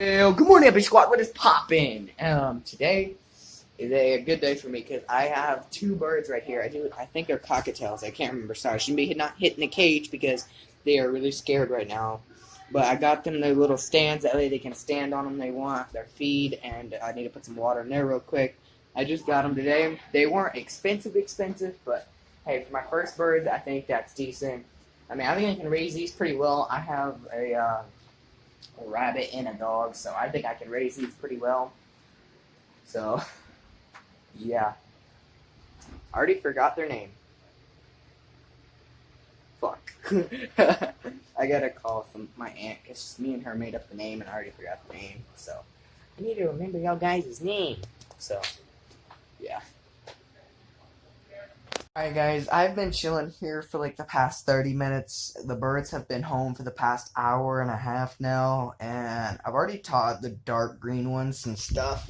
Well, good morning, Epic Squad. What is poppin'? Today is a good day for me because I have two birds right here. I think they're cockatiels. I can't remember. Sorry, I shouldn't be not hitting the cage because they are really scared right now. But I got them their little stands. That way they can stand on them. They want their feed, and I need to put some water in there real quick. I just got them today. They weren't expensive, but hey, for my first birds, I think that's decent. I mean, I think I can raise these pretty well. I have a rabbit and a dog, so I think I can raise these pretty well. So, yeah. I already forgot their name. Fuck. I gotta call my aunt, because me and her made up the name, and I already forgot the name, so I need to remember y'all guys' name. So, yeah. Alright guys, I've been chilling here for like the past 30 minutes. The birds have been home for the past hour and a half now, and I've already taught the dark green ones some stuff.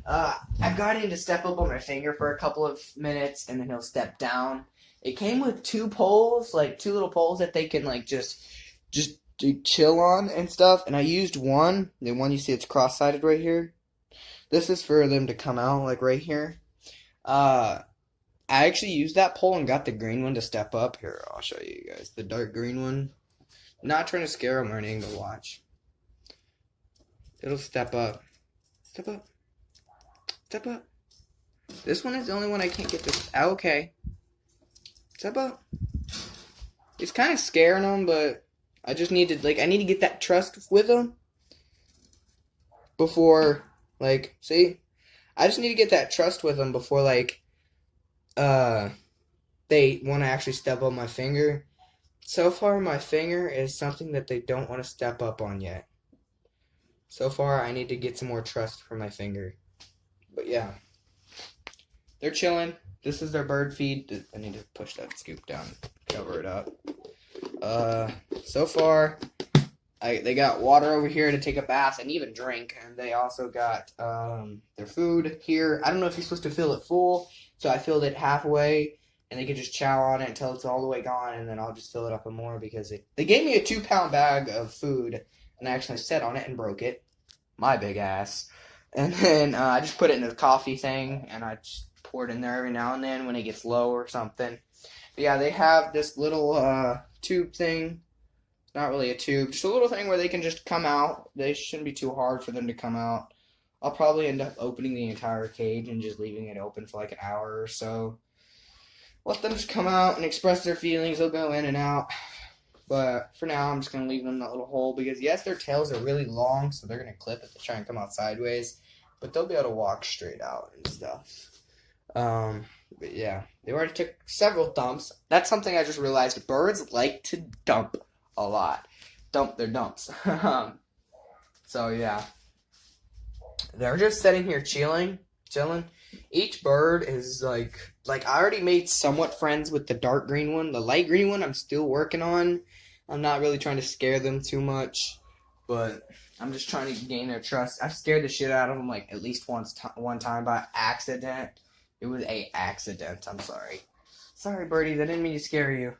I got him to step up on my finger for a couple of minutes, and then he'll step down. It came with two poles, like two little poles that they can like just chill on and stuff, and I used one. The one you see it's cross-sided right here. This is for them to come out like right here. I actually used that pole and got the green one to step up. Here, I'll show you guys. The dark green one. I'm not trying to scare them or anything, but watch. It'll step up. Step up. Step up. This one is the only one I can't get this. Okay. Step up. It's kind of scaring them, but I just need to, I need to get that trust with them before, see? I just need to get that trust with them before, they want to actually step on my finger. So far, my finger is something that they don't want to step up on yet. So far, I need to get some more trust for my finger. But yeah, they're chilling. This is their bird feed. I need to push that scoop down, cover it up. So far, they got water over here to take a bath and even drink, and they also got their food here. I don't know if you're supposed to fill it full, so I filled it halfway, and they can just chow on it until it's all the way gone, and then I'll just fill it up with more because they gave me a 2-pound bag of food, and I actually sat on it and broke it. My big ass. And then I just put it in a coffee thing, and I just pour it in there every now and then when it gets low or something. But yeah, they have this little tube thing. Not really a tube, just a little thing where they can just come out. They shouldn't be too hard for them to come out. I'll probably end up opening the entire cage and just leaving it open for like an hour or so. Let them just come out and express their feelings. They'll go in and out. But for now, I'm just going to leave them in that little hole because, yes, their tails are really long, so they're going to clip if they try and come out sideways. But they'll be able to walk straight out and stuff. But yeah, they already took several dumps. That's something I just realized. Birds like to dump a lot. Dump their dumps. So yeah. They're just sitting here chilling. Each bird is like I already made somewhat friends with the dark green one. The light green one I'm still working on. I'm not really trying to scare them too much, but I'm just trying to gain their trust. I've scared the shit out of them at least one time by accident. It was a accident. I'm sorry. Sorry, birdies. I didn't mean to scare you.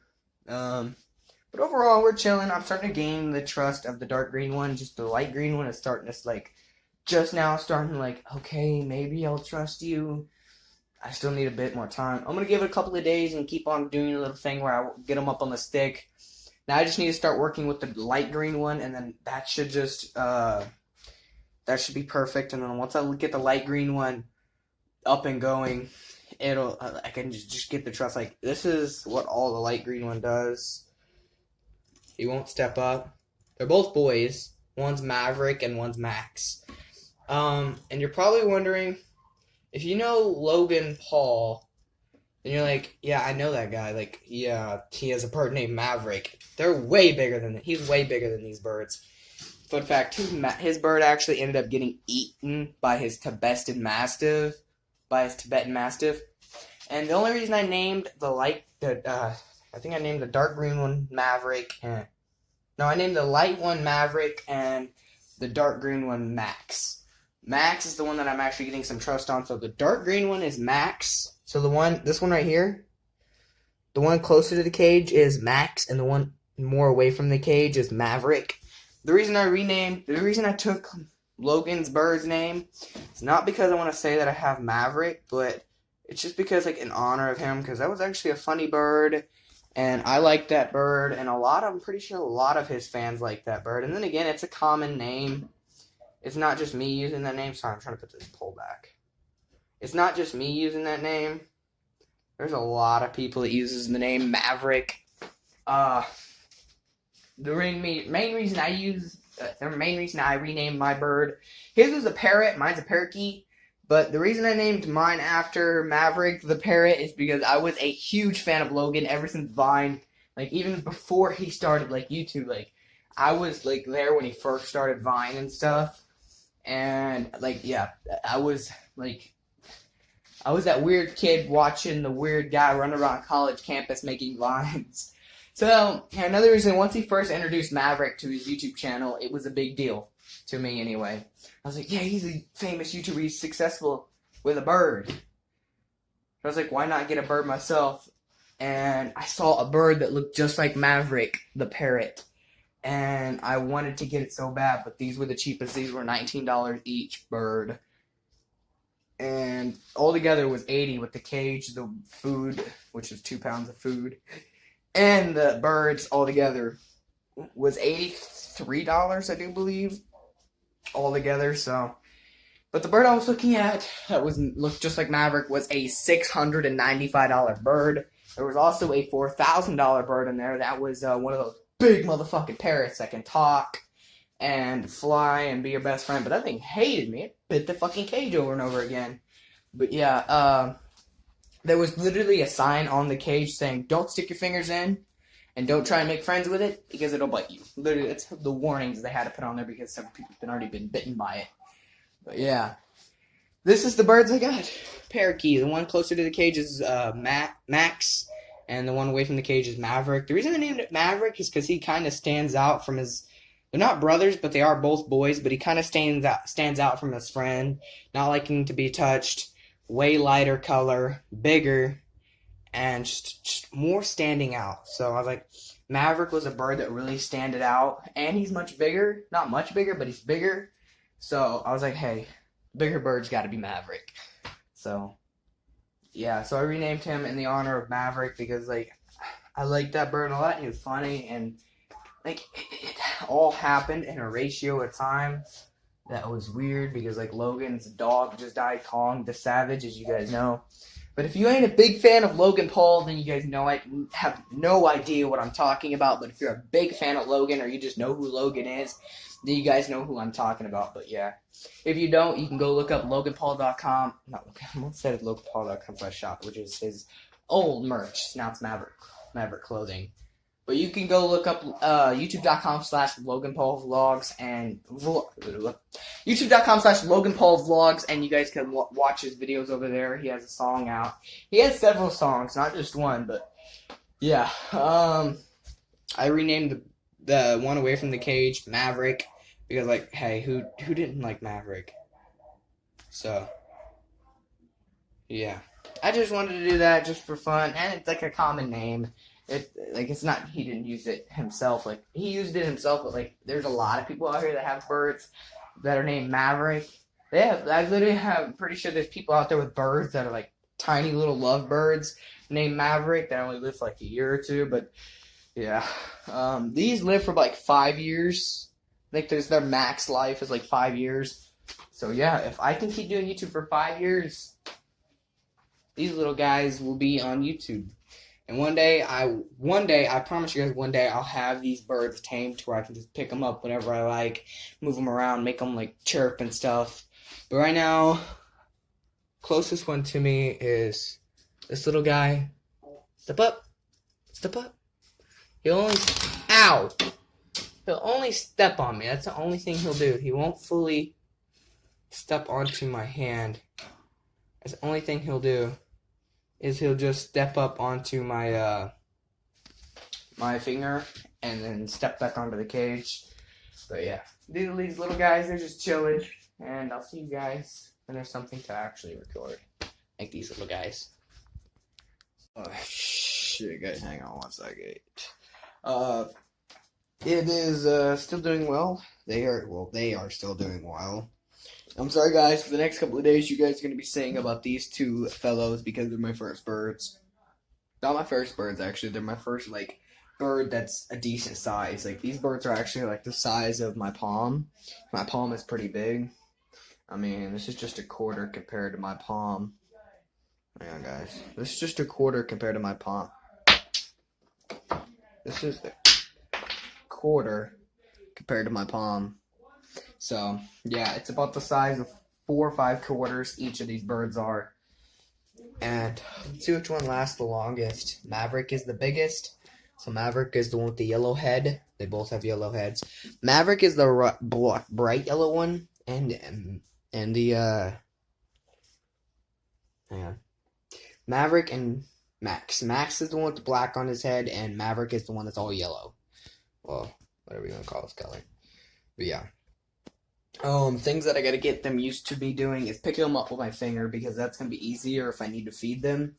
But overall, we're chilling. I'm starting to gain the trust of the dark green one. Just the light green one is starting to, just now starting okay, maybe I'll trust you. I still need a bit more time. I'm going to give it a couple of days and keep on doing a little thing where I get them up on the stick. Now I just need to start working with the light green one, and then that should just, that should be perfect. And then once I get the light green one up and going, I can just get the trust. This is what all the light green one does. He won't step up. They're both boys. One's Maverick and one's Max. And you're probably wondering, if you know Logan Paul, then you're like, yeah, I know that guy. Yeah, he has a bird named Maverick. They're way bigger than that. He's way bigger than these birds. Fun fact, his bird actually ended up getting eaten by his Tibetan Mastiff. And the only reason I named I think I named the dark green one Maverick. No, I named the light one Maverick and the dark green one Max. Max is the one that I'm actually getting some trust on. So the dark green one is Max. So this one right here, the one closer to the cage is Max, and the one more away from the cage is Maverick. the reason I took Logan's bird's name, it's not because I want to say that I have Maverick, but it's just because, like, in honor of him, because that was actually a funny bird, and I like that bird, and I'm pretty sure a lot of his fans like that bird. And then again, it's a common name. It's not just me using that name. Sorry, I'm trying to put this pole back. It's not just me using that name. There's a lot of people that uses the name Maverick. The main reason I renamed my bird, his was a parrot, mine's a parakeet. But the reason I named mine after Maverick the parrot is because I was a huge fan of Logan ever since Vine. Like, even before he started, like, YouTube. Like, I was, like, there when he first started Vine and stuff. And, like, yeah, I was that weird kid watching the weird guy run around college campus making vines. So, another reason, once he first introduced Maverick to his YouTube channel, it was a big deal. To me, anyway. I was like, yeah, he's a famous YouTuber. He's successful with a bird. I was like, why not get a bird myself? And I saw a bird that looked just like Maverick, the parrot. And I wanted to get it so bad, but these were the cheapest. These were $19 each bird. And altogether was $80 with the cage, the food, which is 2 pounds of food, and the birds altogether was $83, I do believe, altogether. So, but the bird I was looking at that looked just like Maverick was a $695 bird. There was also a $4,000 bird in there that was one of those big motherfucking parrots that can talk and fly and be your best friend. But that thing hated me. It bit the fucking cage over and over again. But yeah, there was literally a sign on the cage saying, don't stick your fingers in and don't try and make friends with it because it'll bite you. Literally, it's the warnings they had to put on there because some people had already been bitten by it. But yeah, this is the birds I got. Parakeet. The one closer to the cage is Max, and the one away from the cage is Maverick. The reason I named it Maverick is because he kind of stands out from his... They're not brothers, but they are both boys, but he kind of stands out from his friend, not liking to be touched, way lighter color, bigger, and just more standing out. So I was like, Maverick was a bird that really standed out, and he's much bigger. Not much bigger, but he's bigger. So I was like, hey, bigger bird's got to be Maverick. So, yeah, so I renamed him in the honor of Maverick because, like, I liked that bird a lot. He was funny, and, like, it all happened in a ratio of time that was weird because, like, Logan's dog just died, Kong the Savage, as you guys know. But if you ain't a big fan of Logan Paul, then you guys know I have no idea what I'm talking about. But if you're a big fan of Logan or you just know who Logan is, then you guys know who I'm talking about. But yeah, if you don't, you can go look up LoganPaul.com. Not Logan, I almost said LoganPaul.com/shop, which is his old merch. Now it's Maverick clothing. But you can go look up youtube.com/LoganPaulVlogs and youtube.com/LoganPaulVlogs, and you guys can watch his videos over there. He has a song out. He has several songs, not just one, but yeah. I renamed the one away from the cage Maverick because, like, hey, who didn't like Maverick? So yeah, I just wanted to do that just for fun, and it's like a common name. It's not, he didn't use it himself. Like, he used it himself, but, like, there's a lot of people out here that have birds that are named Maverick. I'm pretty sure there's people out there with birds that are, like, tiny little love birds named Maverick that only live for, like, a year or two. But, yeah. These live for, like, 5 years. I think their max life is, like, 5 years. So, yeah, if I can keep doing YouTube for 5 years, these little guys will be on YouTube. And one day, I promise you guys, one day I'll have these birds tamed to where I can just pick them up whenever I like, move them around, make them, like, chirp and stuff. But right now, closest one to me is this little guy. Step up. Step up. He'll only step on me. That's the only thing he'll do. He won't fully step onto my hand. That's the only thing he'll do. Is he'll just step up onto my my finger and then step back onto the cage. But yeah, these little guys, they're just chilling, and I'll see you guys when there's something to actually record, like these little guys. Oh shit, guys, hang on one second. It is still doing well. They are still doing well. I'm sorry, guys. For the next couple of days, you guys are going to be saying about these two fellows because they're my first birds. Not my first birds, actually. They're my first, like, bird that's a decent size. Like, these birds are actually, like, the size of my palm. My palm is pretty big. I mean, this is just a quarter compared to my palm. Hang on, guys. This is just a quarter compared to my palm. This is a quarter compared to my palm. So, yeah, it's about the size of 4 or 5 quarters each of these birds are. And let's see which one lasts the longest. Maverick is the biggest. So Maverick is the one with the yellow head. They both have yellow heads. Maverick is the bright yellow one. And the, hang on. Maverick and Max. Max is the one with the black on his head, and Maverick is the one that's all yellow. Well, whatever you want to call this color. But yeah. Things that I gotta get them used to me doing is picking them up with my finger because that's gonna be easier if I need to feed them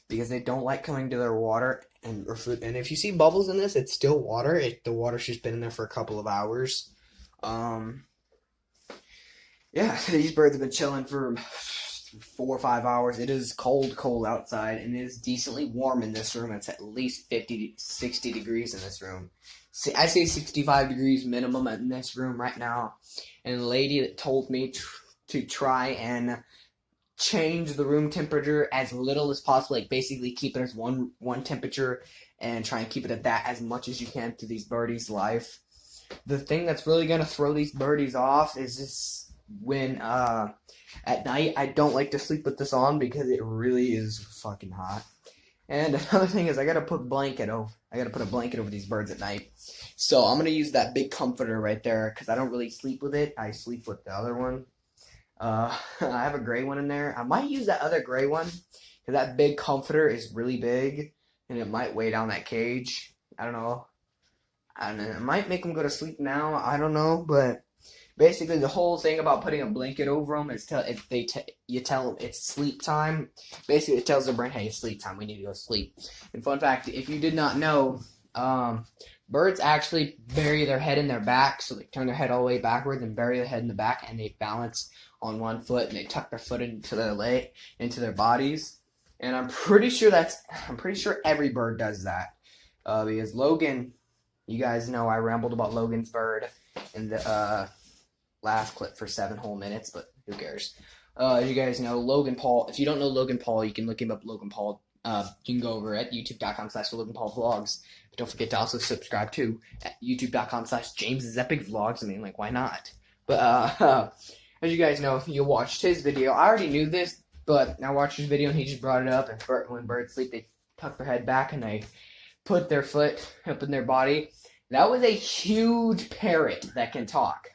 because they don't like coming to their water or food. And if you see bubbles in this, it's still water. The water's just been in there for a couple of hours. Yeah, these birds have been chilling for 4 or 5 hours. It is cold outside, and it is decently warm in this room. It's at least 50 to 60 degrees in this room. I say 65 degrees minimum in this room right now. And the lady that told me to try and change the room temperature as little as possible, like basically keep it as one temperature and try and keep it at that as much as you can through these birdies' life. The thing that's really going to throw these birdies off is this when at night I don't like to sleep with this on because it really is fucking hot. And another thing is I gotta put a blanket over these birds at night. So I'm gonna use that big comforter right there because I don't really sleep with it. I sleep with the other one. I have a gray one in there. I might use that other gray one because that big comforter is really big and it might weigh down that cage. I don't know. It might make them go to sleep now. I don't know, but basically the whole thing about putting a blanket over them is you tell them it's sleep time. Basically, it tells the brain, hey, it's sleep time. We need to go sleep. And fun fact, if you did not know, birds actually bury their head in their back, so they turn their head all the way backwards and bury their head in the back, and they balance on one foot and they tuck their foot into their leg, into their bodies. And I'm pretty sure every bird does that. Because Logan, you guys know I rambled about Logan's bird in the last clip for 7 whole minutes, but who cares? As you guys know, Logan Paul. If you don't know Logan Paul, you can look him up, Logan Paul. You can go over at youtube.com/LoganPaulVlogs. But don't forget to also subscribe to at youtube.com/James'sEpicVlogs. I mean, like, why not? But as you guys know, you watched his video. I already knew this, but I watched his video and he just brought it up. And when birds sleep, they tuck their head back and they put their foot up in their body. That was a huge parrot that can talk.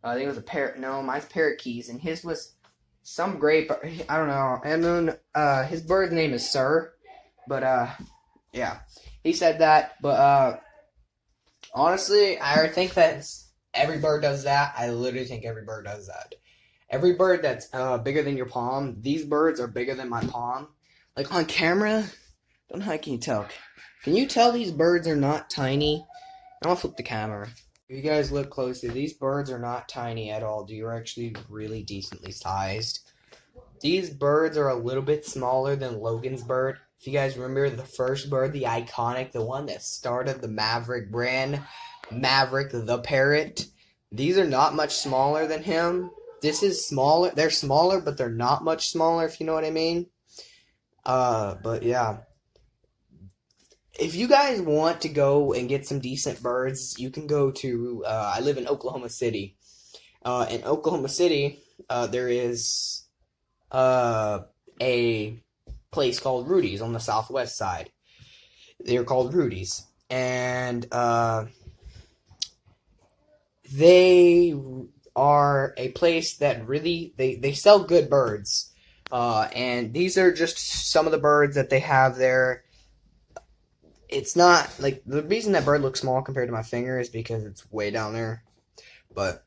I think it was a parrot. No, mine's parakeets, and his was some gray. I don't know. And then his bird's name is Sir, but yeah, he said that. But honestly, I think that every bird does that. I literally think every bird does that. Every bird that's bigger than your palm. These birds are bigger than my palm. Like on camera, I don't know how can you tell. Can you tell these birds are not tiny? I'm gonna flip the camera. If you guys look closely, these birds are not tiny at all. They're actually really decently sized. These birds are a little bit smaller than Logan's bird. If you guys remember the first bird, the iconic, the one that started the Maverick brand, Maverick the parrot. These are not much smaller than him. This is smaller. They're smaller, but they're not much smaller, if you know what I mean. But yeah. If you guys want to go and get some decent birds, you can go to, I live in Oklahoma City. In Oklahoma City, there is a place called Rudy's on the southwest side. They're called Rudy's. And they are a place that really, they sell good birds. And these are just some of the birds that they have there. It's not, like, the reason that bird looks small compared to my finger is because it's way down there. But,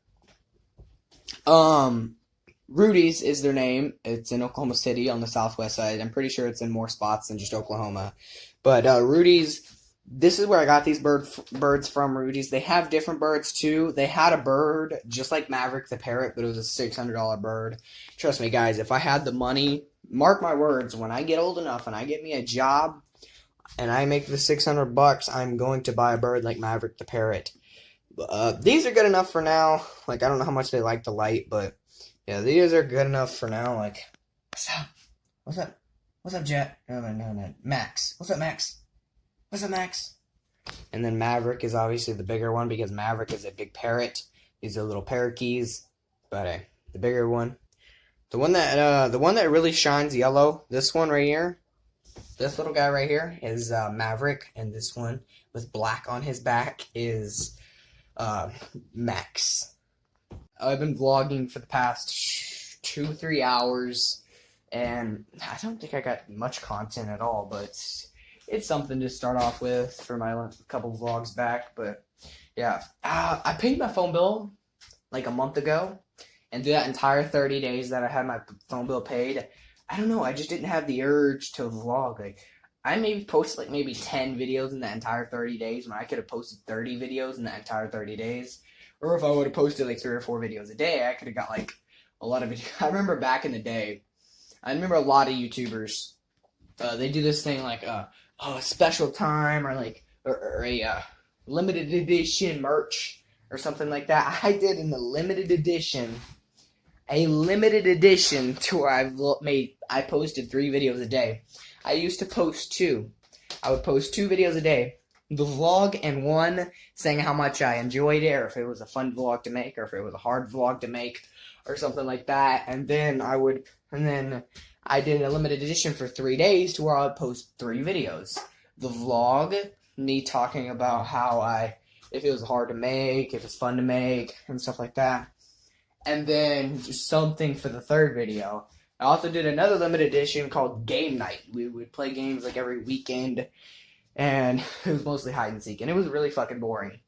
Rudy's is their name. It's in Oklahoma City on the southwest side. I'm pretty sure it's in more spots than just Oklahoma. But, Rudy's, This is where I got these birds from, Rudy's. They have different birds too. They had a bird just like Maverick the parrot, but it was a $600 bird. Trust me, guys, if I had the money, mark my words, when I get old enough and I get me a job and I make the $600, I'm going to buy a bird like Maverick the parrot. These are good enough for now. Like, I don't know how much they like the light, but yeah, these are good enough for now. Like, what's up? What's up? What's up, Jet? No. Max. What's up, Max? What's up, Max? And then Maverick is obviously the bigger one because Maverick is a big parrot. These are little parakeets, but the bigger one, the one that really shines yellow. This one right here, this little guy right here is Maverick, and this one with black on his back is Max. I've been vlogging for the past 2-3 hours, and I don't think I got much content at all, but it's something to start off with for my couple vlogs back. But yeah, I paid my phone bill like a month ago, and through that entire 30 days that I had my phone bill paid, I don't know, I just didn't have the urge to vlog. Like, I maybe posted like maybe 10 videos in that entire 30 days when I could have posted 30 videos in that entire 30 days. Or if I would have posted like 3 or 4 videos a day, I could have got like a lot of videos. I remember back in the day, I remember a lot of YouTubers, they do this thing like, a special time or like or a limited edition merch or something like that. I did in the limited edition to where I posted 3 videos a day. I used to post 2. I would post 2 videos a day, the vlog and one saying how much I enjoyed it, or if it was a fun vlog to make, or if it was a hard vlog to make, or something like that. And then I did a limited edition for 3 days to where I would post 3 videos. The vlog, me talking about if it was hard to make, if it's fun to make, and stuff like that. And then just something for the 3rd video. I also did another limited edition called Game Night. We would play games like every weekend, and it was mostly hide and seek, and it was really fucking boring.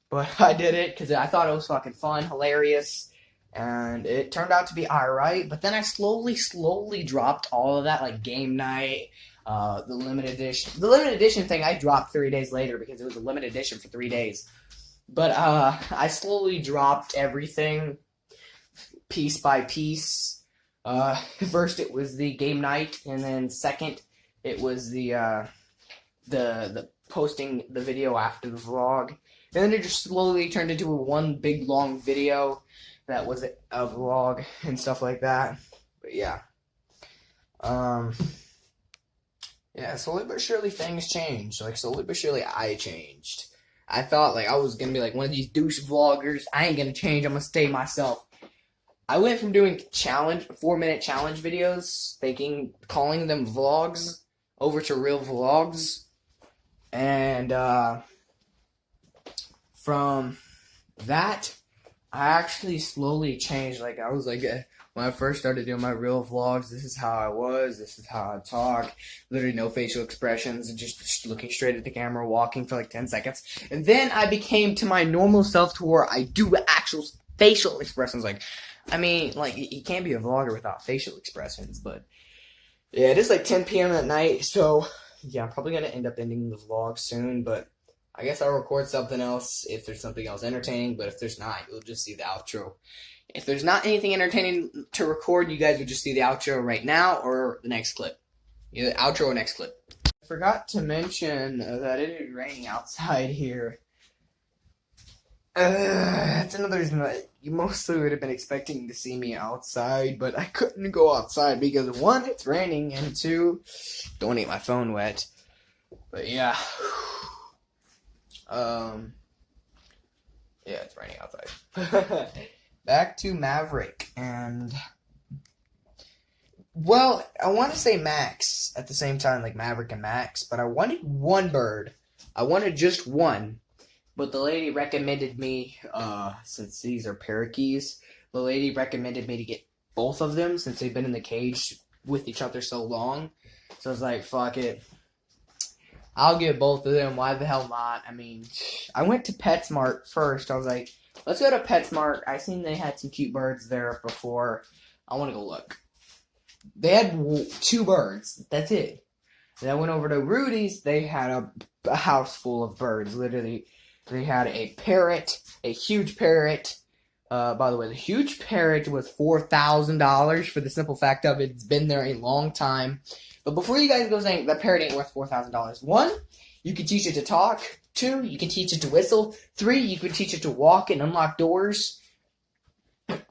But I did it because I thought it was fucking fun, hilarious, and it turned out to be alright. But then I slowly dropped all of that, like Game Night, the limited edition. The limited edition thing I dropped 3 days later because it was a limited edition for 3 days. But I slowly dropped everything piece by piece. First it was the Game Night, and then second it was the posting the video after the vlog. And then it just slowly turned into one big long video that was a vlog and stuff like that. But yeah. Yeah, slowly but surely things changed. Like, slowly but surely I changed. I thought, like, I was gonna be like one of these douche vloggers. I ain't gonna change, I'm gonna stay myself. I went from doing 4-minute challenge videos, calling them vlogs, over to real vlogs. And, from that, I actually slowly changed. Like, I was like, when I first started doing my real vlogs, this is how I was, this is how I talk, literally no facial expressions, just looking straight at the camera, walking for like 10 seconds. And then I became to my normal self to where I do actual facial expressions. Like, I mean, like, you can't be a vlogger without facial expressions, but yeah, it is like 10 p.m. at night, so yeah, I'm probably gonna end up ending the vlog soon, but I guess I'll record something else if there's something else entertaining, but if there's not, you'll just see the outro. If there's not anything entertaining to record, you guys will just see the outro right now or the next clip. Either outro or next clip. I forgot to mention that it is raining outside here. That's another reason that you mostly would have been expecting to see me outside, but I couldn't go outside because 1, it's raining, and 2, don't want to get my phone wet. But yeah. Yeah, it's raining outside. Back to Maverick, and well, I want to say Max at the same time, like Maverick and Max, but I wanted one bird. I wanted just one. But the lady recommended me, since these are parakeets, the lady recommended me to get both of them since they've been in the cage with each other so long. So I was like, fuck it. I'll get both of them. Why the hell not? I mean, I went to PetSmart first. I was like, let's go to PetSmart. I seen they had some cute birds there before. I want to go look. They had 2 birds. That's it. Then I went over to Rudy's. They had a house full of birds. Literally, they had a parrot, a huge parrot. By the way, the huge parrot was $4,000 for the simple fact of it's been there a long time. But before you guys go saying that parrot ain't worth $4,000, 1, you can teach it to talk. 2, you can teach it to whistle. 3, you can teach it to walk and unlock doors.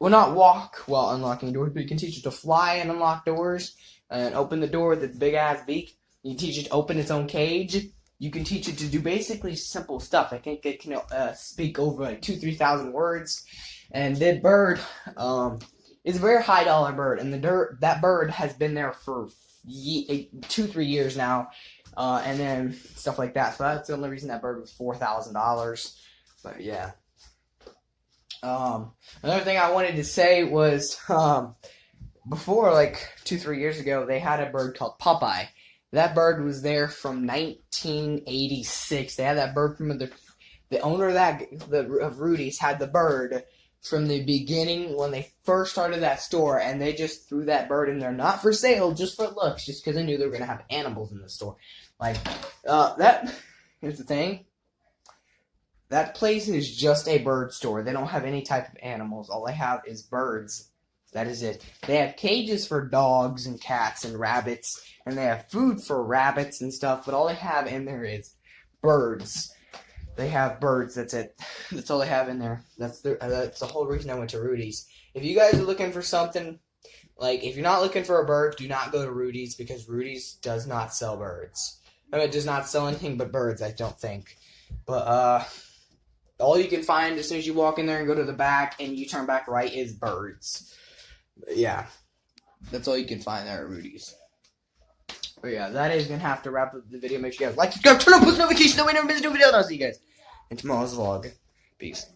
Well, not walk while unlocking doors, but you can teach it to fly and unlock doors and open the door with its big ass beak. You can teach it to open its own cage. You can teach it to do basically simple stuff. I think it can speak over like 2,000-3,000 words. And the bird is a very high dollar bird, and that bird has been there for 2-3 years now, and then stuff like that. So that's the only reason that bird was $4,000. But yeah. Another thing I wanted to say was before, like 2-3 years ago, they had a bird called Popeye. That bird was there from 1986. They had that bird from the owner of Rudy's had the bird from the beginning when they first started that store, and they just threw that bird in there, not for sale, just for looks, just because they knew they were going to have animals in the store. Like, here's the thing. That place is just a bird store. They don't have any type of animals. All they have is birds. That is it. They have cages for dogs and cats and rabbits, and they have food for rabbits and stuff, but all they have in there is birds. They have birds, that's it. That's all they have in there. That's the whole reason I went to Rudy's. If you guys are looking for something, like, if you're not looking for a bird, do not go to Rudy's, because Rudy's does not sell birds. I mean, it does not sell anything but birds, I don't think. But, all you can find as soon as you walk in there and go to the back and you turn back right is birds. But yeah. That's all you can find there at Rudy's. But yeah, that is going to have to wrap up the video. Make sure you guys like, subscribe, turn on post notifications, that way you never miss a new video, and I'll see you guys in tomorrow's vlog. Peace.